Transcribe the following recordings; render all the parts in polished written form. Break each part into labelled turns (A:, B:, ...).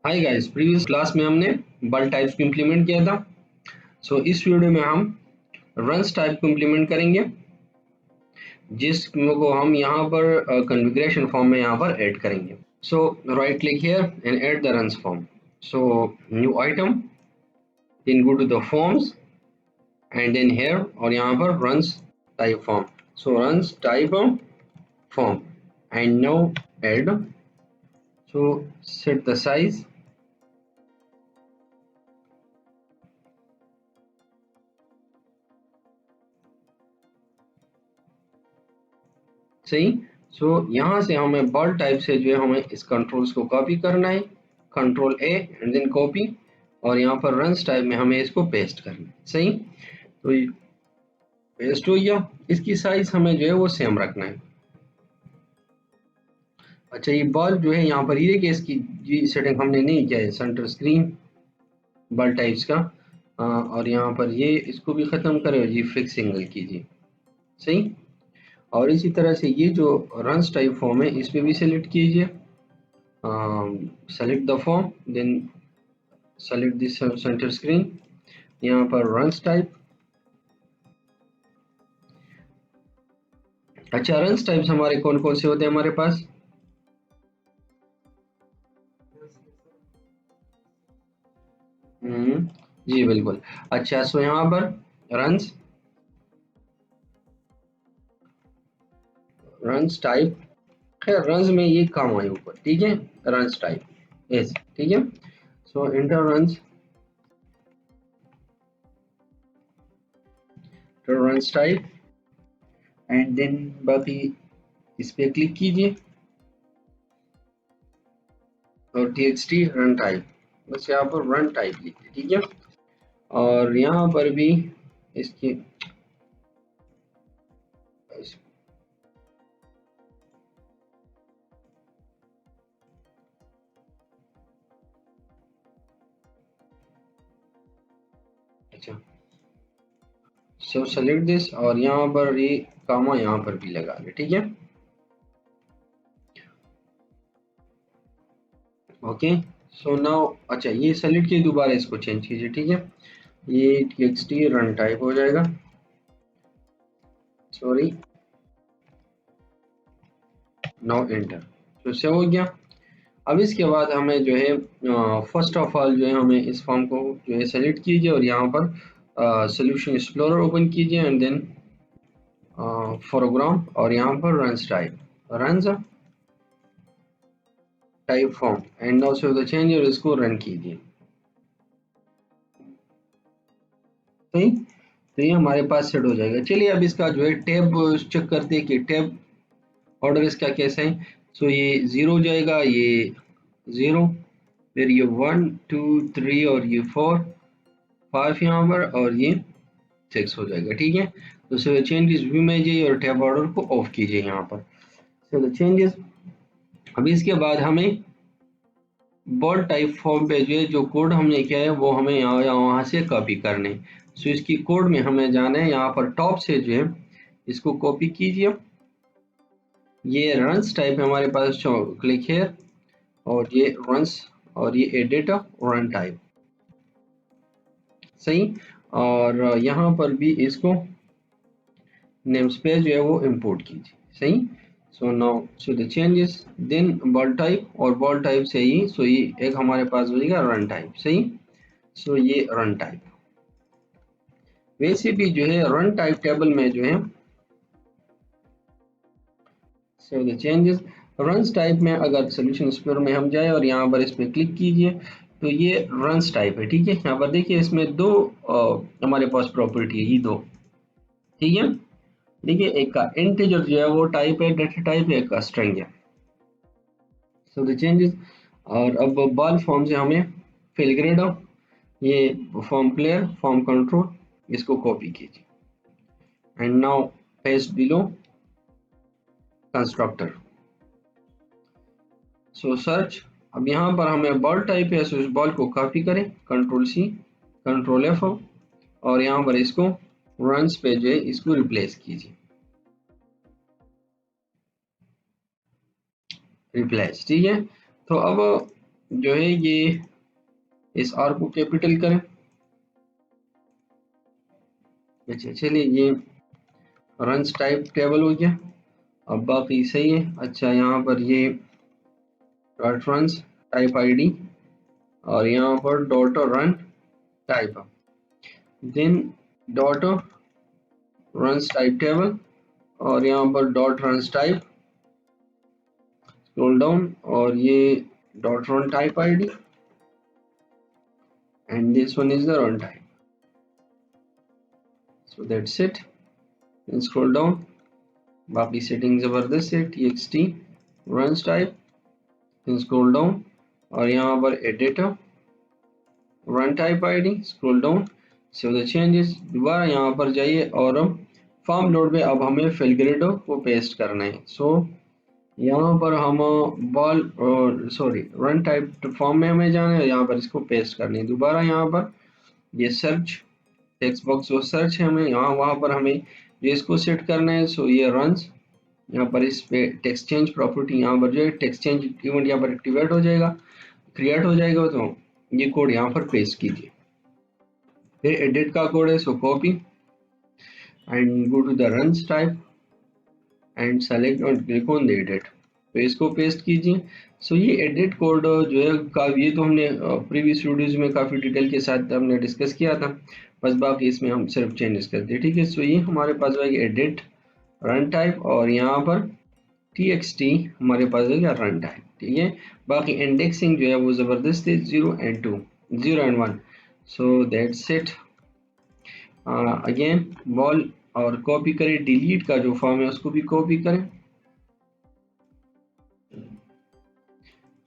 A: Hi guys, previous class में हमने बल टाइप्स को इम्प्लीमेंट किया था। इस वीडियो में हम रंस टाइप को इम्प्लीमेंट करेंगे, जिसको हम यहाँ पर कॉन्फ़िगरेशन फॉर्म में यहाँ पर ऐड करेंगे। Right click here and add the runs form. New item, then go to the forms and then here और यहाँ पर runs type form. Runs type form and now add. Set the size. सही। यहाँ से हमें ball type से जो है हमें इस कंट्रोल्स को कॉपी करना है, control A and then copy, और यहाँ पर रंस टाइप में हमें इसको पेस्ट करना है। सही। तो ये पेस्ट हो गया। इसकी साइज हमें जो है वो सेम रखना है। अच्छा, ये बॉल जो है यहाँ पर ये कि इसकी जी सेटिंग हमने नहीं किया है, सेंटर स्क्रीन बॉल टाइप्स का। और यहाँ पर ये इसको भी ख़त्म करें जी, फिक्स सिंगल कीजिए। सही। और इसी तरह से ये जो रंस टाइप फॉर्म है इस पर भी सेलेक्ट कीजिए। select the form, then select this center screen, यहाँ पर runs type। अच्छा, रंस टाइप्स हमारे कौन कौन से होते हैं हमारे पास? जी बिल्कुल। अच्छा, यहाँ पर रंस रंस टाइप, खैर रंस में ये काम आए ऊपर, ठीक है। रंस टाइप एस, ठीक है। Enter runs type and then बाकी इस पे क्लिक कीजिए और txt रन टाइप, बस यहाँ पर रन टाइप लिखिए, ठीक है। और यहाँ पर भी इसकी अच्छा, सेलेक्ट दिस और यहाँ पर ये कामा यहाँ पर भी लगा ले, ठीक है। ओके। नाउ अच्छा, ये सेलेक्ट किए, दोबारा इसको चेंज कीजिए, ठीक है। ये txt रन टाइप हो जाएगा। Sorry, now enter. तो सेव हो गया। अब इसके बाद हमें जो है फर्स्ट ऑफ ऑल जो है हमें इस फॉर्म को जो है सेलेक्ट कीजिए और यहाँ पर सोल्यूशन एक्सप्लोरर ओपन कीजिए एंड देन फोरग्राउंड और यहाँ पर runs type form and now save the change और इसको रन कीजिए। सही। तो ये हमारे पास सेट हो जाएगा। चलिए अब इसका जो है टैब चेक करते हैं कि टैब ऑर्डर इसका कैसा है। ये 0 हो जाएगा, ये 0, फिर ये 1 2 3 और ये 4 5 यहाँ पर और ये 6 हो जाएगा, ठीक है। तो चेंजेस व्यू में जाइए और टैब ऑर्डर को ऑफ कीजिए यहाँ पर। चेंजेस। अब इसके बाद हमें बॉल टाइप फॉर्म पे जो कोड हमने किया है वो हमें यहाँ से कॉपी करने। इसकी कोड में हमें जाना है, यहाँ पर टॉप से जो है इसको कॉपी कीजिए। ये रंस टाइप है हमारे पास, क्लिक हियर और ये रंस और ये एडिट रन टाइप। सही। और यहाँ पर भी इसको नेम स्पेस जो है वो इंपोर्ट कीजिए। सही। Now the changes then ball type और बॉल टाइप से ही ये एक हमारे पास बनेगा रन टाइप। सही। ये रन टाइप। वैसे भी जो है रन टाइप टेबल में जो है द चेंजेस रंस टाइप में अगर सोल्यूशन एक्सप्लोरर में हम जाए और यहाँ पर इस पर क्लिक कीजिए तो ये रंस टाइप है, ठीक है। यहाँ पर देखिए इसमें दो हमारे पास प्रॉपर्टी है, ये दो, ठीक है। देखिए एक का इंटीजर जो है वो टाइप है, डेटा टाइप है, एक का स्ट्रिंग है। The changes. और अब बॉल फॉर्म से हमें फिल ग्रेड ये फॉर्म प्लेयर फॉर्म कंट्रोल इसको कॉपी कीजिए and now paste below constructor. Search. अब यहाँ पर हमें बॉल टाइप है, इस बॉल को कॉपी करें, कंट्रोल सी कंट्रोल एफ और यहाँ पर इसको रंस पे जो है इसको रिप्लेस कीजिए, रिप्लेस, ठीक है। तो अब जो है ये इस आर को कैपिटल करें। अच्छा चलिए ये रंस टाइप टेबल हो गया। अब बाकी सही है। अच्छा यहाँ पर ये डॉट रंस टाइप आईडी और यहाँ पर dot run type, then dot runs type table और यहाँ पर dot runs type, scroll down और ये dot run type ID and this one is the runtime. So that's it. Then scroll down. बाकी setting जबरदस्त है। txt runs type, then scroll down और यहाँ पर edit run type id, scroll down, save the changes। दोबारा यहाँ पर जाइए और फॉर्म लोड में अब हमें फिल ग्रिड को पेस्ट करना है। सो यहाँ पर हम ball sorry run type form में हमें जाना है, यहाँ पर इसको पेस्ट करनी है। दोबारा यहाँ पर ये सर्च टेक्स्ट बॉक्स वो सर्च है, हमें यहाँ वहाँ पर हमें जो इसको सेट करना है। सो ये रन्स यहाँ पर इस पे टेक्स्ट चेंज प्रॉपर्टी यहाँ पर जो है टेक्स्ट चेंज इवेंट यहाँ पर एक्टिवेट हो जाएगा, क्रिएट हो जाएगा। तो ये कोड यहाँ पर पेस्ट कीजिए। फिर एडिट का कोड है, so copy and go to the runs type and select और क्लिक ऑन द एडिट। तो इसको पेस्ट कीजिए। सो ये एडिट कोड जो है ये तो हमने प्रीवियस वीडियोज में काफ़ी डिटेल के साथ हमने डिस्कस किया था, बस बाकी इसमें हम सिर्फ चेंजेस करते हैं। ठीक है, सो ये हमारे पास है एडिट रन टाइप और यहाँ पर txt हमारे पास है क्या रन टाइप। ठीक है, बाकी इंडेक्सिंग जो है वो ज़बरदस्त है 0 and 2, 0 and 1। So that's it. Again ball और कॉपी करें, डिलीट का जो फॉर्म है उसको भी कॉपी करें।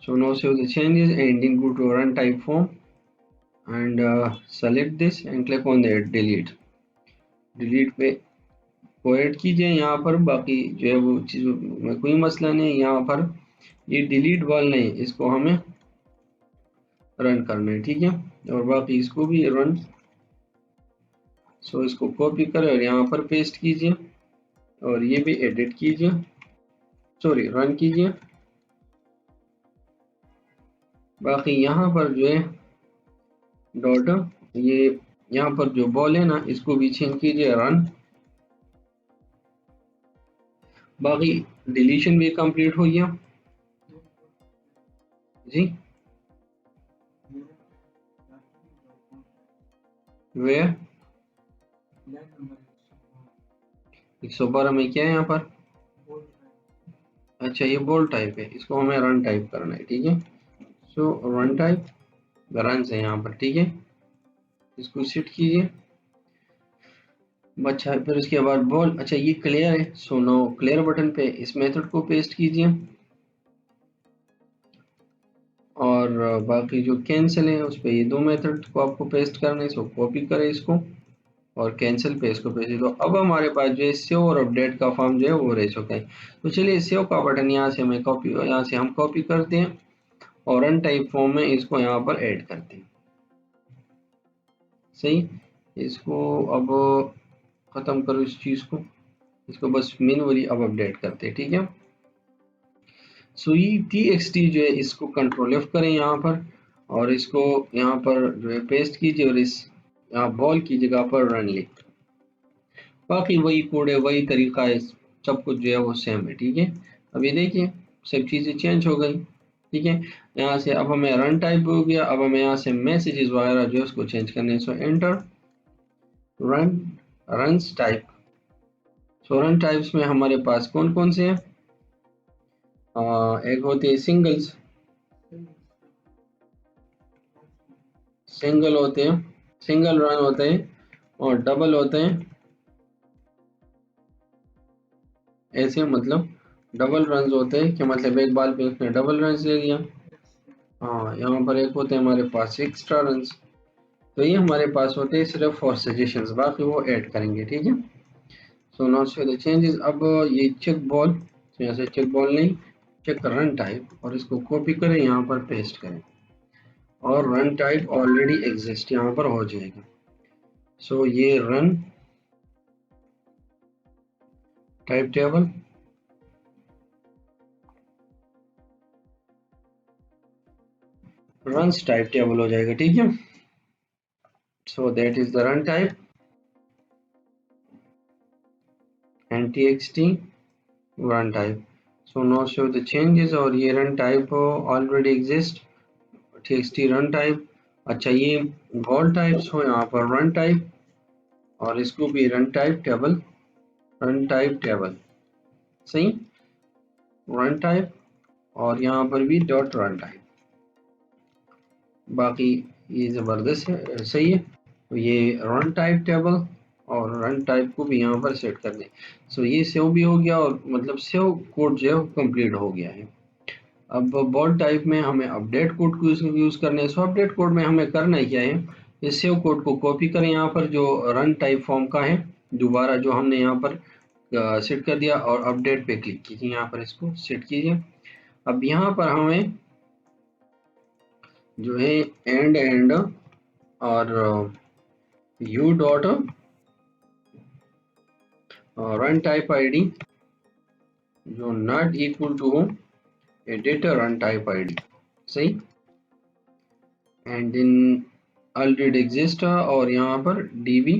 A: So now save the changes and then go to run type form and select this and click on the delete। delete पे को ऐड कीजिए यहाँ पर। बाकी जो है वो चीज़ में कोई मसला नहीं, यहाँ पर ये डिलीट वाल नहीं, इसको हमें रन करना है। ठीक है, और बाकी इसको भी रन। सो इसको कॉपी करें और यहाँ पर पेस्ट कीजिए और ये भी एडिट कीजिए, सॉरी रन कीजिए। बाकी यहाँ पर जो है डॉट ये यहाँ पर जो बॉल है ना इसको भी चेंज कीजिए रन। बाकी डिलीशन भी कंप्लीट हो गया जी। वे 112 में क्या है यहाँ पर? अच्छा ये बोल टाइप है, इसको हमें रन टाइप करना है। ठीक है, सो रन टाइप रन है यहाँ पर। ठीक है, इसको सेट कीजिए। अच्छा फिर उसके बाद बॉल, अच्छा ये क्लियर है। सो नो क्लियर बटन पे इस मेथड को पेस्ट कीजिए और बाकी जो कैंसिल है उस पर ये दो मेथड को आपको पेस्ट करना है। सो कॉपी करें इसको और कैंसिल पे इसको पेस्ट। तो अब हमारे पास जो है सेव और अपडेट का फॉर्म जो है वो रह चुका है। तो चलिए सेव का बटन यहाँ से हमें कॉपी, यहाँ से हम कॉपी करते हैं और रन टाइप फॉर्म में इसको यहाँ पर ऐड करते हैं। सही, इसको अब ख़त्म करो इस चीज़ को, इसको बस मैन्युअली अब अपडेट करते हैं। ठीक है, सो ये txt जो है इसको कंट्रोल F करें यहाँ पर और इसको यहाँ पर जो है पेस्ट कीजिए और इस यहाँ बॉल की जगह पर रन लिख। बाकी वही कोड है, वही तरीका है, सब कुछ जो है वो सेम है। ठीक है, अभी देखिए सब चीज़ें चेंज हो गई। ठीक है, यहाँ से अब हमें रन टाइप हो गया। अब हमें यहाँ से मैसेजेस वगैरह जो है उसको चेंज करने हैं। So enter run runs type. So run types में हमारे पास कौन कौन से हैं? एक होते हैं सिंगल्स, सिंगल होते हैं, सिंगल रन होते हैं और डबल होते हैं। ऐसे मतलब डबल रन होते हैं कि मतलब एक बाल पे उसने डबल रन ले लिया। हाँ, यहाँ पर एक होते हैं हमारे पास एक्स्ट्रा रन। तो ये हमारे पास होते हैं सिर्फ फॉर सजेशंस, बाकी वो ऐड करेंगे। ठीक है, so now show the changes. अब ये चेक बॉल, तो यहाँ से चेक बॉल नहीं, चेक रन टाइप और इसको कॉपी करें यहाँ पर पेस्ट करें और रन टाइप ऑलरेडी एग्जिस्ट यहाँ पर हो जाएगा। सो ये run type table runs type table हो जाएगा, ठीक है। So that is the run type and txt run type. So now show the changes और ये run type already exist txt run type। अच्छा ये boll types हो यहाँ पर run type और इसको भी run type table सही run type और यहाँ पर भी डॉट रन टाइप। बाकी ये ज़बरदस्त है, सही है। तो ये रन टाइप टेबल और रन टाइप को भी यहाँ पर सेट कर दें। सो ये सेव भी हो गया और मतलब सेव कोड जो है कंप्लीट हो गया है। अब बोल टाइप में हमें अपडेट कोड को यूज़ करना है। सो अपडेट कोड में हमें करना क्या है, इस सेव कोड को कॉपी करें यहाँ पर जो रन टाइप फॉर्म का है, दोबारा जो हमने यहाँ पर सेट कर दिया और अपडेट पे क्लिक कीजिए, यहाँ पर इसको सेट कीजिए। अब यहाँ पर हमें जो है एंड और U dot run type ID जो नॉट इक्वल टू हो एडिट रन टाइप आईडी सही एंड इन ऑलरेडी एग्जिस्ट और यहाँ पर db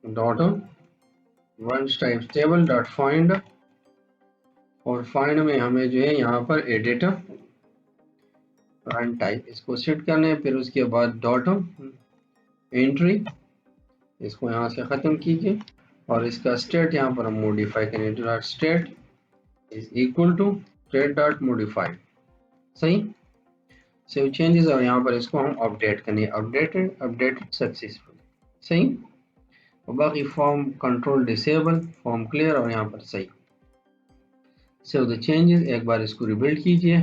A: dot run type table dot find और फाइंड में हमें जो है यहाँ पर एडिट रन टाइप इसको सेट करना है। फिर उसके बाद डॉट एंट्री इसको यहाँ से ख़त्म कीजिए और इसका स्टेट यहाँ पर हम मॉडिफाई करें dot state is equal to state dot modify सही सेव चेंजेस और यहाँ पर इसको हम अपडेट करें अपडेटेड सक्सेसफुल सही और बाकी form control disable form clear और यहाँ पर सही सेव द चेंजेस। एक बार इसको रिबिल्ड कीजिए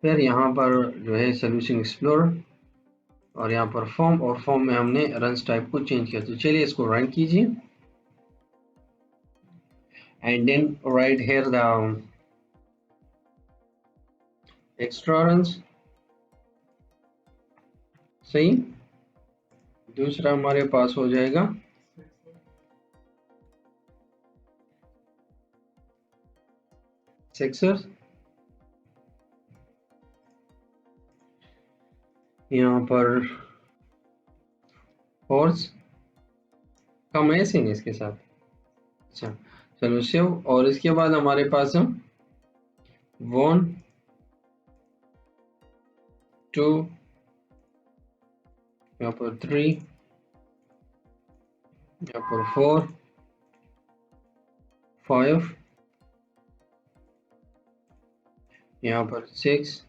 A: फिर यहाँ पर जो है सोल्यूशन एक्सप्लोरर और यहाँ पर फॉर्म और फॉर्म में हमने रन्स टाइप को चेंज किया। तो चलिए इसको रन कीजिए and then right here the extra runs सही। दूसरा हमारे पास हो जाएगा सिक्सर्स यहाँ पर फोर्स कम है सिंह इसके साथ। अच्छा चलो सेव और इसके बाद हमारे पास वन टू यहाँ पर थ्री यहाँ पर फोर फाइव यहाँ पर सिक्स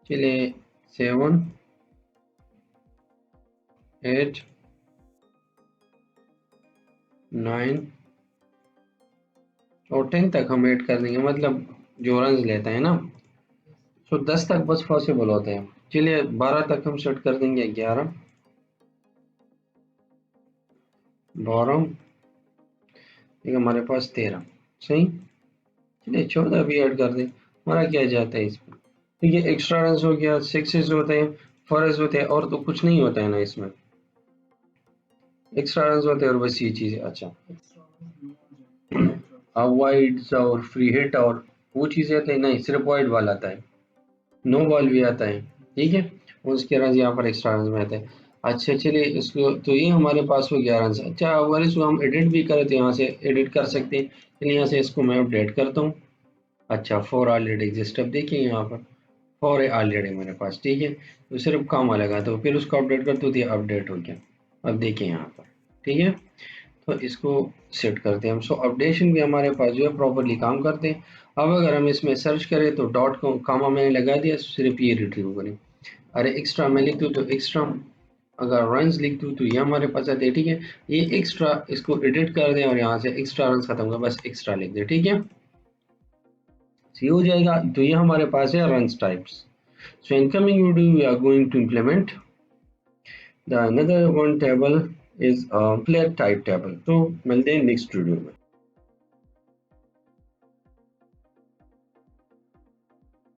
A: चलिए सेवन एट नाइन और 10 तक हम ऐड कर देंगे मतलब जो रन लेता है ना। तो 10 तक बस पॉसिबल होते हैं। चलिए 12 तक हम सेट कर देंगे 11 12 ठीक हमारे पास 13 सही। चलिए 14 भी ऐड कर दें हमारा क्या जाता है इसमें। ठीक है एक्स्ट्रा रन हो गया सिक्सेस होते हैं फोर्स होते हैं और तो कुछ नहीं होता है ना इसमें एक्स्ट्रा रन होते हैं और बस ये चीज़। अच्छा वाइड्स और फ्री हिट और वो चीज़ें आते हैं नहीं सिर्फ वाइड बॉल आता है नो बॉल भी आता है ठीक है उसके रन यहाँ पर एक्स्ट्रा रन में आते हैं। अच्छा चलिए इसको तो ये हमारे पास हो गया रन। अच्छा अगर इसको हम एडिट भी करें तो यहाँ से एडिट कर सकते हैं। चलिए यहाँ से इसको मैं अपडेट करता हूँ। अच्छा 4 ऑलरेडी एग्जिस्ट अब देखिए यहाँ पर 4 है ऑलरेडी मेरे पास ठीक है तो सिर्फ काम लगा तो फिर उसको अपडेट कर दो तो अपडेट हो गया। अब देखिए यहाँ पर ठीक है तो इसको सेट करते हैं हम। सो अपडेशन भी हमारे पास जो है प्रॉपरली काम करते हैं। अब अगर हम इसमें सर्च करें तो डॉट को कामा मैंने लगा दिया सिर्फ ये रिट्रीव करें। अरे एक्स्ट्रा मैं लिख दूँ तो एक्स्ट्रा अगर रन्स लिख दूँ तो ये हमारे पास आते हैं ठीक है। ये एक्स्ट्रा इसको एडिट कर दें और यहाँ से एक्स्ट्रा रन्स खत्म होगा बस एक्स्ट्रा लिख दें ठीक है ये हो जाएगा। तो ये हमारे पास है runs types. So in coming video we are going to implement the another one table is player type table। तो मिलते हैं नेक्स्ट वीडियो में।